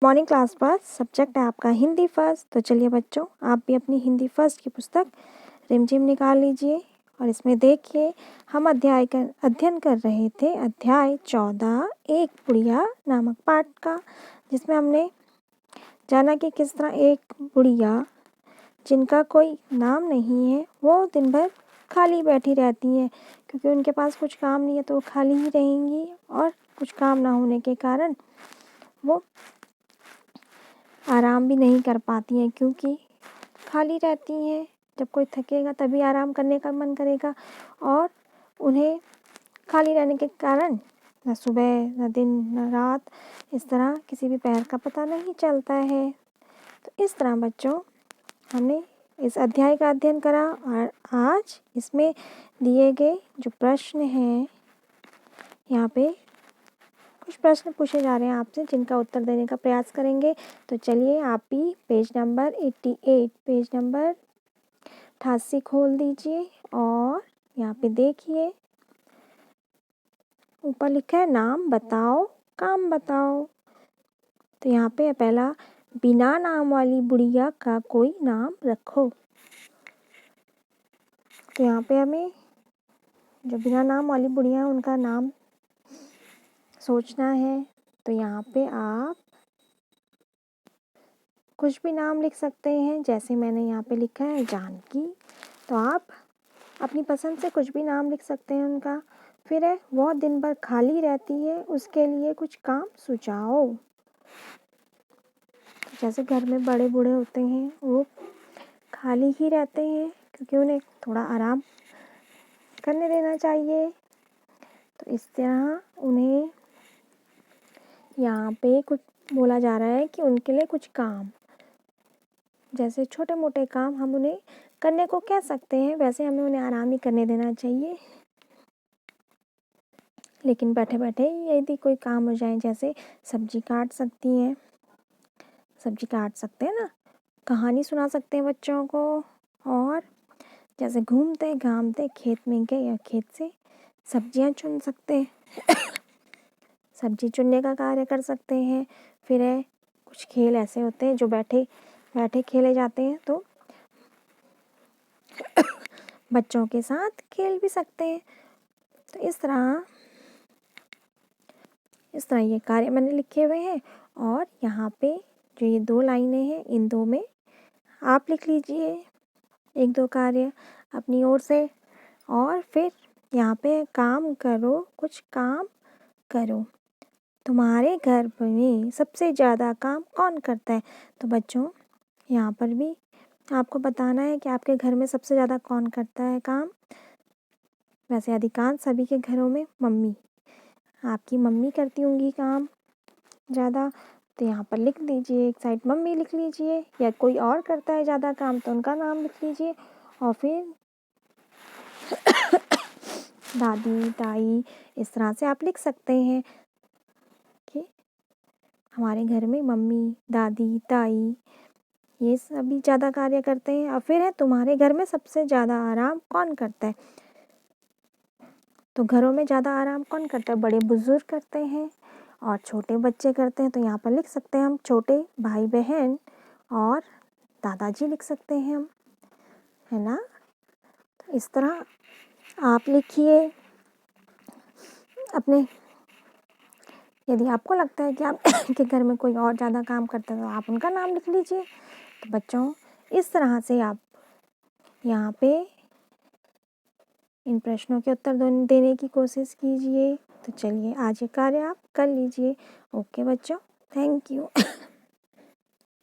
Morning class first, subject है आपका Hindi first. तो चलिए बच्चों, आप भी अपनी हिंदी फर्स्ट की पुस्तक रिमझिम निकाल लीजिए और इसमें देखिए हम अध्ययन कर रहे थे अध्याय 14 एक बुढ़िया नामक पाठ का, जिसमें हमने जाना कि किस तरह एक बुढ़िया जिनका कोई नाम नहीं है वो दिन भर खाली बैठी रहती हैं, क्योंकि उनके पास कुछ काम नहीं है तो वो खाली ही रहेंगी और कुछ काम ना होने के कारण वो आराम भी नहीं कर पाती हैं, क्योंकि खाली रहती हैं। जब कोई थकेगा तभी आराम करने का मन करेगा और उन्हें खाली रहने के कारण न सुबह न दिन न रात, इस तरह किसी भी पहर का पता नहीं चलता है। तो इस तरह बच्चों हमने इस अध्याय का अध्ययन करा और आज इसमें दिए गए जो प्रश्न हैं, यहाँ पे कुछ प्रश्न पूछे जा रहे हैं आपसे, जिनका उत्तर देने का प्रयास करेंगे। तो चलिए आप भी पेज नंबर 88 खोल दीजिए और यहाँ पे देखिए ऊपर लिखा है नाम बताओ काम बताओ। तो यहाँ पे पहला, बिना नाम वाली बुढ़िया का कोई नाम रखो। तो यहाँ पे हमें जो बिना नाम वाली बुढ़िया है उनका नाम सोचना है। तो यहाँ पे आप कुछ भी नाम लिख सकते हैं, जैसे मैंने यहाँ पे लिखा है जानकी। तो आप अपनी पसंद से कुछ भी नाम लिख सकते हैं उनका। फिर है वह दिन भर खाली रहती है, उसके लिए कुछ काम सुझाओ। जैसे घर में बड़े बूढ़े होते हैं वो खाली ही रहते हैं, क्योंकि उन्हें थोड़ा आराम करने देना चाहिए। तो इस तरह उन्हें यहाँ पे कुछ बोला जा रहा है कि उनके लिए कुछ काम, जैसे छोटे मोटे काम हम उन्हें करने को कह सकते हैं, वैसे हमें उन्हें आराम ही करने देना चाहिए। लेकिन बैठे बैठे यदि कोई काम हो जाए, जैसे सब्जी काट सकती हैं, सब्जी काट सकते हैं ना, कहानी सुना सकते हैं बच्चों को, और जैसे घूमते घामते खेत में गए या खेत से सब्जियां चुन सकते हैं सब्जी चुनने का कार्य कर सकते हैं। फिर है कुछ खेल ऐसे होते हैं जो बैठे बैठे खेले जाते हैं, तो बच्चों के साथ खेल भी सकते हैं। तो इस तरह ये कार्य मैंने लिखे हुए हैं। और यहाँ पे जो ये 2 लाइनें हैं, इन 2 में आप लिख लीजिए 1-2 कार्य अपनी ओर से। और फिर यहाँ पे काम करो, कुछ काम करो। तुम्हारे घर में सबसे ज़्यादा काम कौन करता है? तो बच्चों यहाँ पर भी आपको बताना है कि आपके घर में सबसे ज़्यादा कौन करता है काम। वैसे अधिकांश सभी के घरों में मम्मी, आपकी मम्मी करती होंगी काम ज़्यादा। तो यहाँ पर लिख दीजिए, एक साइड मम्मी लिख लीजिए, या कोई और करता है ज़्यादा काम तो उनका नाम लिख लीजिए। और फिर दादी ताई, इस तरह से आप लिख सकते हैं कि हमारे घर में मम्मी दादी ताई ये सभी ज़्यादा कार्य करते हैं। और फिर है तुम्हारे घर में सबसे ज़्यादा आराम कौन करता है? तो घरों में ज़्यादा आराम कौन करता है? बड़े बुजुर्ग करते हैं और छोटे बच्चे करते हैं। तो यहाँ पर लिख सकते हैं हम छोटे भाई बहन और दादाजी लिख सकते हैं हम, है ना। तो इस तरह आप लिखिए अपने, यदि आपको लगता है कि आप के घर में कोई और ज़्यादा काम करता है तो आप उनका नाम लिख लीजिए। तो बच्चों इस तरह से आप यहाँ पे इन प्रश्नों के उत्तर देने की कोशिश कीजिए। तो चलिए आज ये कार्य आप कर लीजिए। ओके बच्चों, थैंक यू।